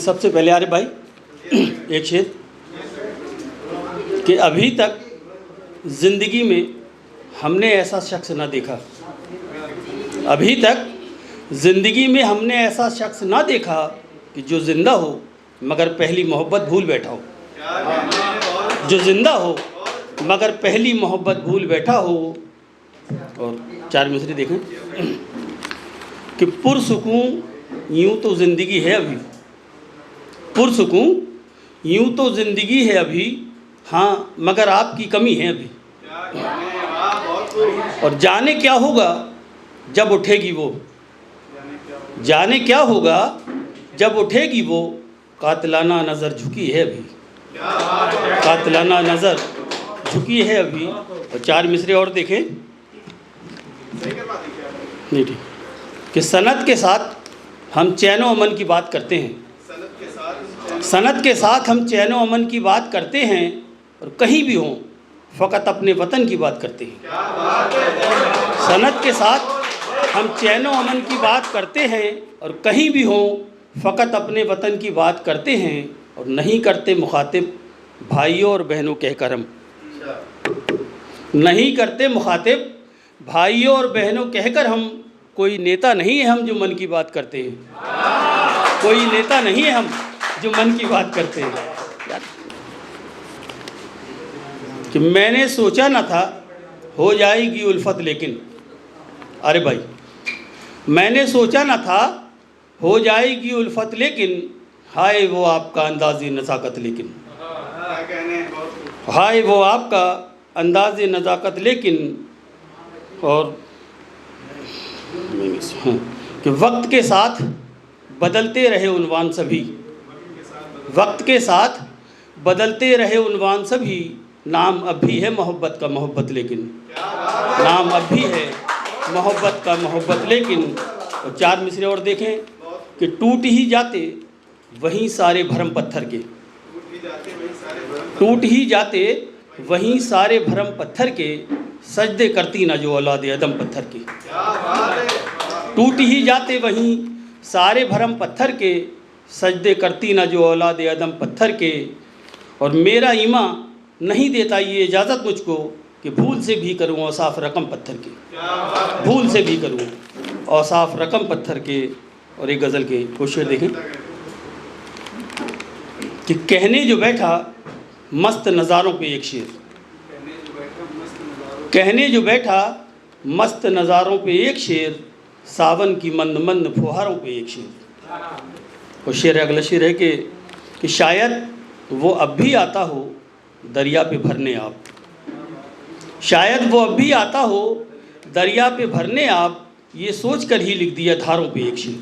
سب سے پہلے عارف بھائی ایک شعر کہ ابھی تک زندگی میں ہم نے ایسا شخص نہ دیکھا، ابھی تک زندگی میں ہم نے ایسا شخص نہ دیکھا کہ جو زندہ ہو مگر پہلی محبت بھول بیٹھا ہو، جو زندہ ہو مگر پہلی محبت بھول بیٹھا ہو۔ اور چار مصرے دیکھیں کہ پرسکون یوں تو زندگی ہے ابھی، پرسکون یوں تو زندگی ہے ابھی، ہاں مگر آپ کی کمی ہے ابھی۔ اور جانے کیا ہوگا جب اٹھے گی وہ، جانے کیا ہوگا جب اٹھے گی وہ، قاتلانہ نظر جھکی ہے ابھی، قاتلانہ نظر جھکی ہے ابھی۔ اور چار مصرے اور دیکھیں نہیں ٹھیک کہ سند کے ساتھ ہم چین و امن کی بات کرتے ہیں، سند کے ساتھ ہم چین و امن کی بات کرتے ہیں، اور کہیں بھی ہوں فقط اپنے وطن کی بات کرتے ہیں۔ سند کے ساتھ ہم چین و امن کی بات کرتے ہیں، اور کہیں بھی ہوں فقط اپنے وطن کی بات کرتے ہیں، اور نہیں کرتے مخاطب بھائیوں اور بہنوں کہہ کر ہم، نہیں کرتے مخاطب بھائیوں اور بہنوں کہہ کر ہم۔ کوئی نیتا نہیں ہے ہم جو من کی بات کرتے ہیں، کوئی نیتا نہیں ہے ہم جو من کی بات کرتے ہیں۔ کہ میں نے سوچا نہ تھا ہو جائے گی الفت لیکن، ارے بھائی میں نے سوچا نہ تھا ہو جائے گی الفت لیکن، ہائے وہ آپ کا انداز نزاکت لیکن، ہائے وہ آپ کا انداز نزاکت لیکن۔ اور کہ وقت کے ساتھ بدلتے رہے عنوان سبھی، وقت کے ساتھ بدلتے رہے عنوان سبھی، نام اب بھی ہے محبت کا محبت لیکن، نام اب بھی ہے محبت کا محبت لیکن۔ اور چار مصرے اور دیکھیں کہ ٹوٹ ہی جاتے وہیں سارے بھرم پتھر کے، ٹوٹ ہی جاتے وہیں سارے بھرم پتھر کے، سجدے کرتی نہ جو اولاد آدم پتھر کے، ٹوٹ ہی جاتے وہیں سارے بھرم پتھر کے، سجدے کرتی نہ جو اولاد آدم پتھر کے۔ اور میرا ایمان نہیں دیتا یہ اجازت مجھ کو کہ بھول سے بھی کروں اوصاف رقم پتھر کے، بھول سے بھی کروں اوصاف رقم پتھر کے۔ اور ایک غزل کے کچھ شعر دیکھیں کہ کہنے جو بیٹھا مست نظاروں پہ ایک شعر، کہنے جو بیٹھا مست نظاروں پہ ایک شعر، ساون کی مند مند پھوہاروں پہ ایک شعر۔ اور شعر اگلا شعر ہے کہ شاید وہ اب بھی آتا ہو دریا پہ بھرنے آپ، شاید وہ اب بھی آتا ہو دریا پہ بھرنے آپ، یہ سوچ کر ہی لکھ دیا دھاروں پہ ایک شعر،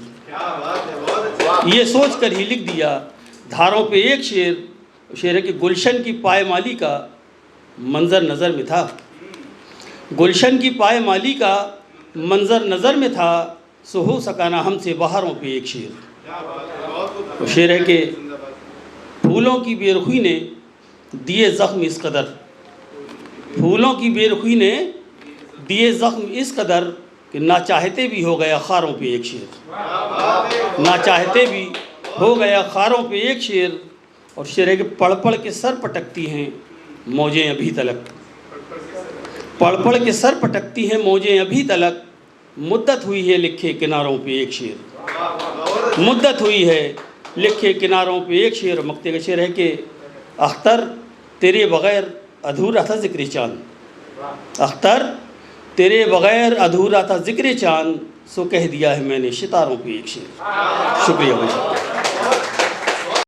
یہ سوچ کر ہی لکھ دیا دھاروں پہ ایک شعر۔ شعر ہے کہ گلشن کی پائے مالی کا منظر نظر میں تھا، گلشن کی پائے مالی کا منظر نظر میں تھا، سو ہو سکا نہ ہم سے بہاروں پہ ایک شعر۔ شعر ہے کہ پھولوں کی بے رخی نے دیے زخم اس قدر، پھولوں کی بے رخی نے دیے زخم اس قدر کہ نہ چاہتے بھی ہو گیا خاروں پہ ایک شعر، نہ چاہتے بھی ہو گیا خاروں پہ ایک شعر۔ اور شعر ہے کہ پڑھ پڑھ کے سر پٹکتی ہیں موجیں ابھی تلک، پڑھ پڑھ کے سر پٹکتی ہیں موجیں ابھی تلک، مدت ہوئی ہے لکھے کناروں پہ ایک شعر، مدت ہوئی ہے لکھے کناروں پہ ایک شعر۔ مقطع کا شعر ہے کہ اختر تیرے بغیر ادھورا تھا ذکر چاند، اختر تیرے بغیر ادھورا تھا ذکر چاند، سو کہہ دیا ہے میں نے ستاروں پہ ایک شعر۔ شکریہ بھائی۔